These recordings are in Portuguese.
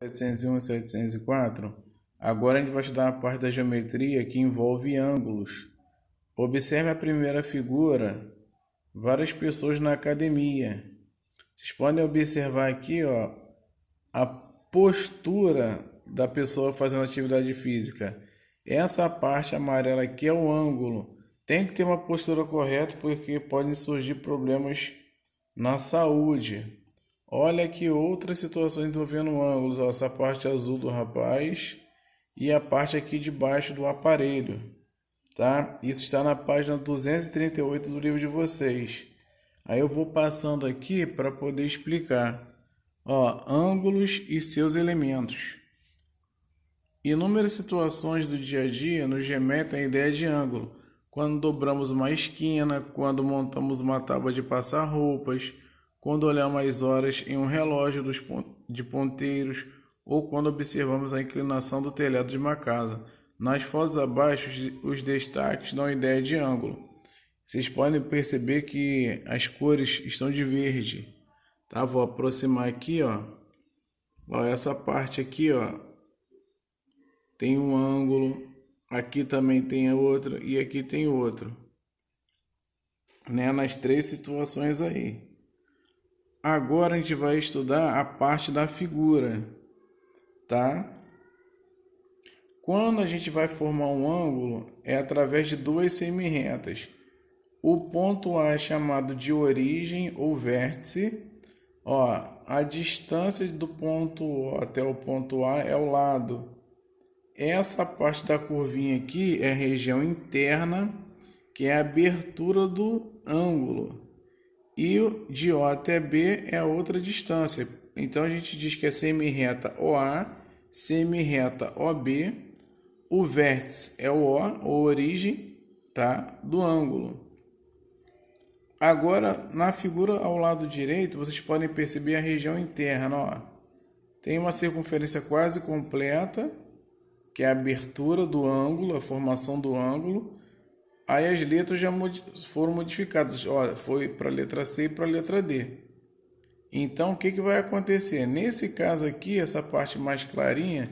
701 e 704. Agora a gente vai estudar a parte da geometria que envolve ângulos. Observe a primeira figura, várias pessoas na academia. Vocês podem observar aqui, ó, a postura da pessoa fazendo atividade física. Essa parte amarela aqui é o ângulo. Tem que ter uma postura correta porque podem surgir problemas na saúde. Olha aqui outras situações envolvendo ângulos, ó, essa parte azul do rapaz e a parte aqui de baixo do aparelho, tá? Isso está na página 238 do livro de vocês. Aí eu vou passando aqui para poder explicar. Ó, ângulos e seus elementos. Inúmeras situações do dia a dia nos remetem à ideia de ângulo. Quando dobramos uma esquina, quando montamos uma tábua de passar roupas, quando olhamos as horas em um relógio de ponteiros ou quando observamos a inclinação do telhado de uma casa. Nas fotos abaixo, os destaques dão a ideia de ângulo. Vocês podem perceber que as cores estão de verde. Tá? Vou aproximar aqui, ó. Ó, essa parte aqui, ó, tem um ângulo. Aqui também tem outro e aqui tem outro. Né? Nas três situações aí. Agora a gente vai estudar a parte da figura, tá? Quando a gente vai formar um ângulo, é através de duas semirretas. O ponto A é chamado de origem ou vértice. Ó, a distância do ponto O até o ponto A é o lado. Essa parte da curvinha aqui é a região interna, que é a abertura do ângulo. E de O até B é a outra distância. Então a gente diz que é semirreta OA, semirreta OB. O vértice é o O, a origem, tá, do ângulo. Agora, na figura ao lado direito, vocês podem perceber a região interna. Ó. Tem uma circunferência quase completa, que é a abertura do ângulo, a formação do ângulo. Aí as letras já foram modificadas. Ó, foi para a letra C e para a letra D. Então, o que vai acontecer? Nesse caso aqui, essa parte mais clarinha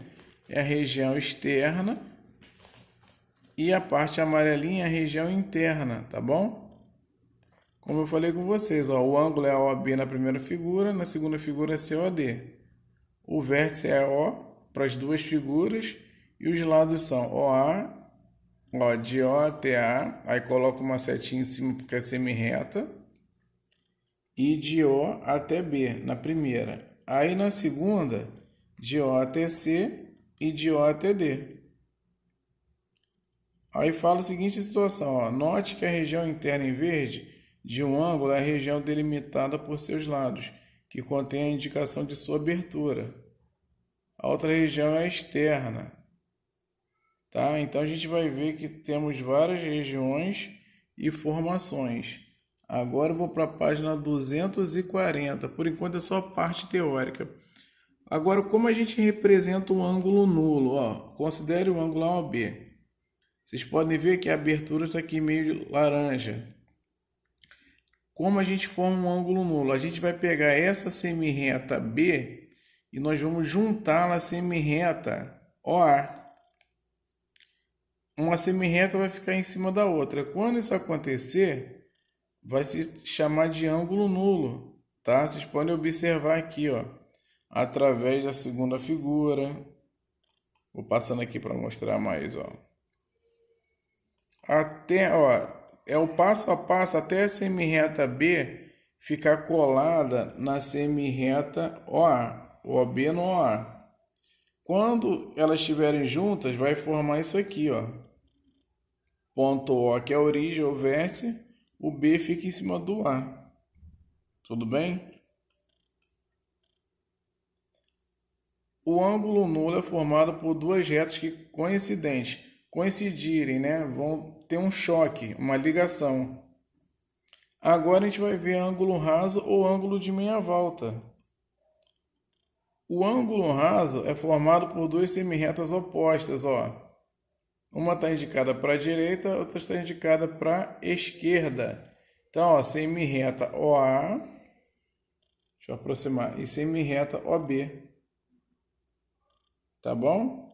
é a região externa e a parte amarelinha é a região interna, tá bom? Como eu falei com vocês, ó, o ângulo é OB na primeira figura, na segunda figura é COD. O vértice é O para as duas figuras e os lados são OA, ó, de O até A, aí coloco uma setinha em cima porque é semirreta, e de O até B na primeira. Aí na segunda, de O até C e de O até D. Aí fala a seguinte situação, ó, note que a região interna em verde de um ângulo é a região delimitada por seus lados, que contém a indicação de sua abertura. A outra região é a externa. Tá? Então a gente vai ver que temos várias regiões e formações. Agora eu vou para a página 240. Por enquanto é só parte teórica. Agora, como a gente representa um ângulo nulo? Ó, considere o ângulo AOB. Vocês podem ver que a abertura está aqui meio laranja. Como a gente forma um ângulo nulo? A gente vai pegar essa semirreta B e nós vamos juntar na semirreta OA. Uma semirreta vai ficar em cima da outra. Quando isso acontecer, vai se chamar de ângulo nulo, tá? Vocês podem observar aqui, ó, através da segunda figura. Vou passando aqui para mostrar mais, ó. Até, ó, é o passo a passo até a semirreta B ficar colada na semirreta OA, OB no OA. Quando elas estiverem juntas, vai formar isso aqui, ó. Ponto O, que é a origem, o vértice, o B fica em cima do A. Tudo bem? O ângulo nulo é formado por duas retas que coincidirem, né? Vão ter um choque, uma ligação. Agora a gente vai ver ângulo raso ou ângulo de meia volta. O ângulo raso é formado por duas semirretas opostas, ó. Uma está indicada para a direita, a outra está indicada para a esquerda. Então, ó, semirreta OA, deixa eu aproximar, e semirreta OB. tá bom?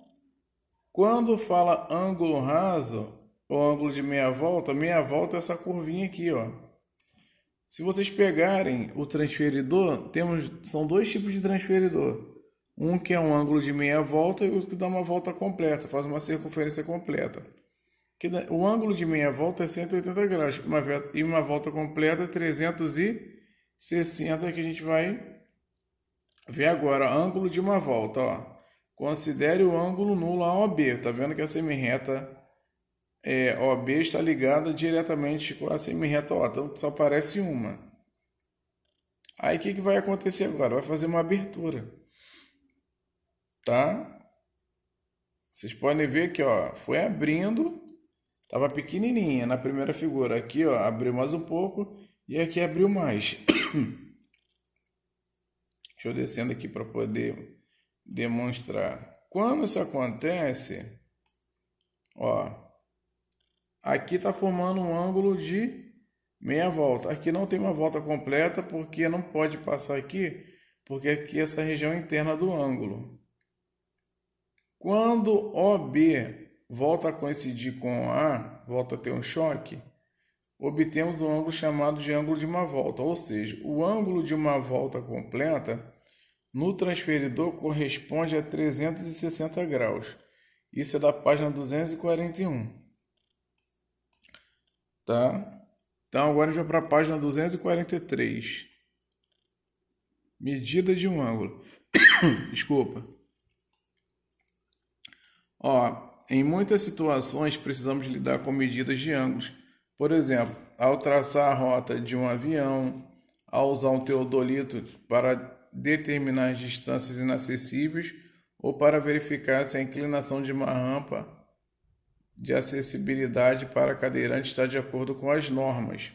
Quando fala ângulo raso ou ângulo de meia volta é essa curvinha aqui, ó. Se vocês pegarem o transferidor, são dois tipos de transferidor. Um que é um ângulo de meia volta e outro que dá uma volta completa, faz uma circunferência completa. O ângulo de meia volta é 180 graus e uma volta completa é 360, que a gente vai ver agora. Ângulo de uma volta, ó. Considere o ângulo nulo AOB. Tá vendo que a semirreta OB está ligada diretamente com a semirreta O, então só aparece uma. Aí o que vai acontecer agora? Vai fazer uma abertura, tá? Vocês podem ver que, ó, foi abrindo, estava pequenininha na primeira figura. Aqui, ó, abriu mais um pouco e aqui abriu mais. Deixa eu descendo aqui para poder demonstrar. Quando isso acontece, ó, aqui está formando um ângulo de meia volta. Aqui não tem uma volta completa porque não pode passar aqui, porque aqui é essa região interna do ângulo. Quando OB volta a coincidir com A, volta a ter um choque, obtemos um ângulo chamado de ângulo de uma volta, ou seja, o ângulo de uma volta completa no transferidor corresponde a 360 graus. Isso é da página 241. Tá? Então agora a gente vai para a página 243. Medida de um ângulo. Desculpa. Ó, em muitas situações precisamos lidar com medidas de ângulos. Por exemplo, ao traçar a rota de um avião, ao usar um teodolito para determinar as distâncias inacessíveis ou para verificar se a inclinação de uma rampa de acessibilidade para cadeirante está de acordo com as normas.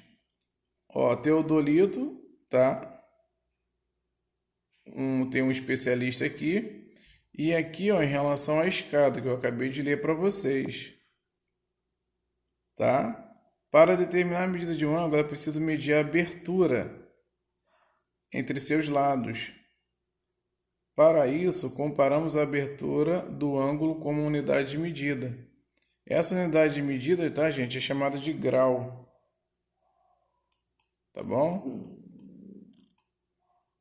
Ó, teodolito, tá? Tem um especialista aqui. E aqui, ó, em relação à escada, que eu acabei de ler para vocês, tá? Para determinar a medida de um ângulo, é preciso medir a abertura entre seus lados. Para isso, comparamos a abertura do ângulo como unidade de medida. Essa unidade de medida, tá, gente, é chamada de grau. Tá bom?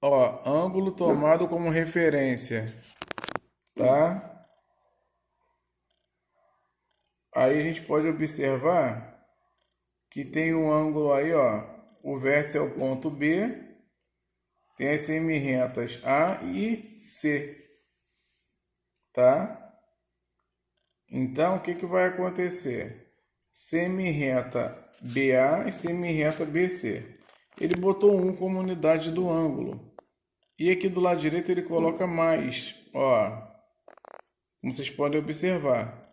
Ó, ângulo tomado como referência, tá? Aí a gente pode observar que tem um ângulo aí, ó. O vértice é o ponto B. Tem as semirretas A e C, tá? Então, o que vai acontecer? Semirreta BA e semirreta BC. Ele botou 1 como unidade do ângulo. E aqui do lado direito ele coloca mais, ó. Como vocês podem observar.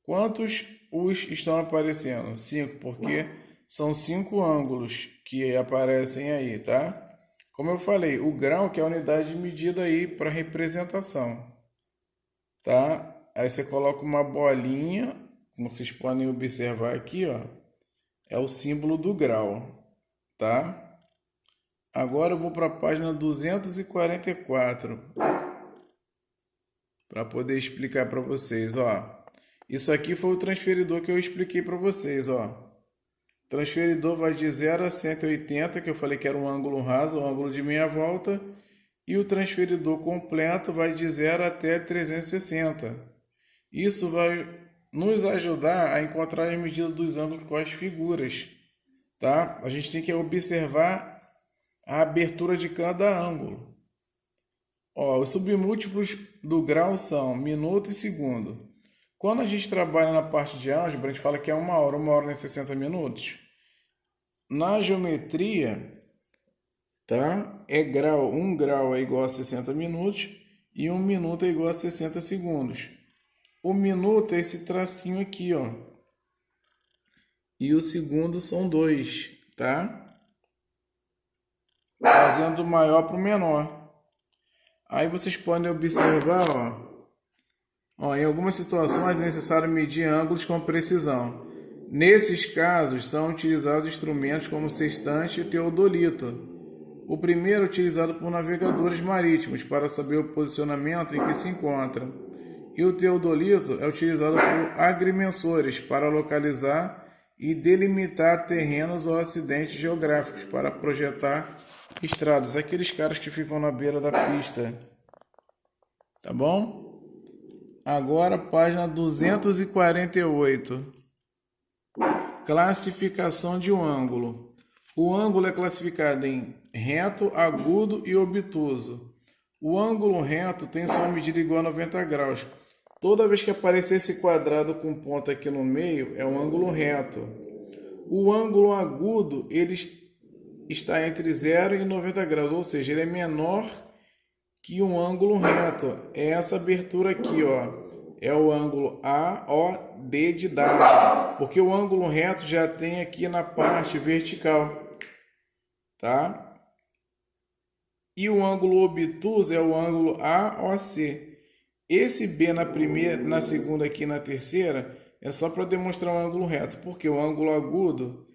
Quantos U's estão aparecendo? 5, porque são 5 ângulos que aparecem aí, tá? Como eu falei, o grau que é a unidade de medida aí para representação, tá? Aí você coloca uma bolinha, como vocês podem observar aqui, ó, é o símbolo do grau, tá? Agora eu vou para a página 244 para poder explicar para vocês, ó. Isso aqui foi o transferidor que eu expliquei para vocês, ó. Transferidor vai de 0 a 180, que eu falei que era um ângulo raso, um ângulo de meia volta. E o transferidor completo vai de 0 até 360. Isso vai nos ajudar a encontrar a medida dos ângulos com as figuras, tá? A gente tem que observar a abertura de cada ângulo. Ó, os submúltiplos do grau são minuto e segundo. Quando a gente trabalha na parte de álgebra, a gente fala que é 1 hora é 60 minutos. Na geometria, tá? É grau, 1 grau é igual a 60 minutos e 1 minuto é igual a 60 segundos. O minuto é esse tracinho aqui, ó. E o segundo são 2, tá? Fazendo do maior para o menor. Aí vocês podem observar, ó, em algumas situações é necessário medir ângulos com precisão. Nesses casos, são utilizados instrumentos como o sextante e o teodolito. O primeiro é utilizado por navegadores marítimos para saber o posicionamento em que se encontram, E o teodolito é utilizado por agrimensores para localizar e delimitar terrenos ou acidentes geográficos para projetar estradas. Aqueles caras que ficam na beira da pista. Tá bom? Agora, página 248. Classificação de um ângulo. O ângulo é classificado em reto, agudo e obtuso. O ângulo reto tem sua medida igual a 90 graus. Toda vez que aparecer esse quadrado com ponta aqui no meio, é um ângulo reto. O ângulo agudo, ele está entre 0 e 90 graus, ou seja, ele é menor que um ângulo reto. É essa abertura aqui, ó. É o ângulo AOD de dado, porque o ângulo reto já tem aqui na parte vertical, tá? E o ângulo obtuso é o ângulo AOC. Esse B na primeira, na segunda aqui na terceira é só para demonstrar um ângulo reto, porque o ângulo agudo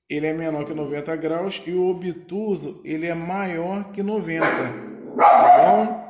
ele é menor que 90 graus e o obtuso ele é maior que 90, tá bom?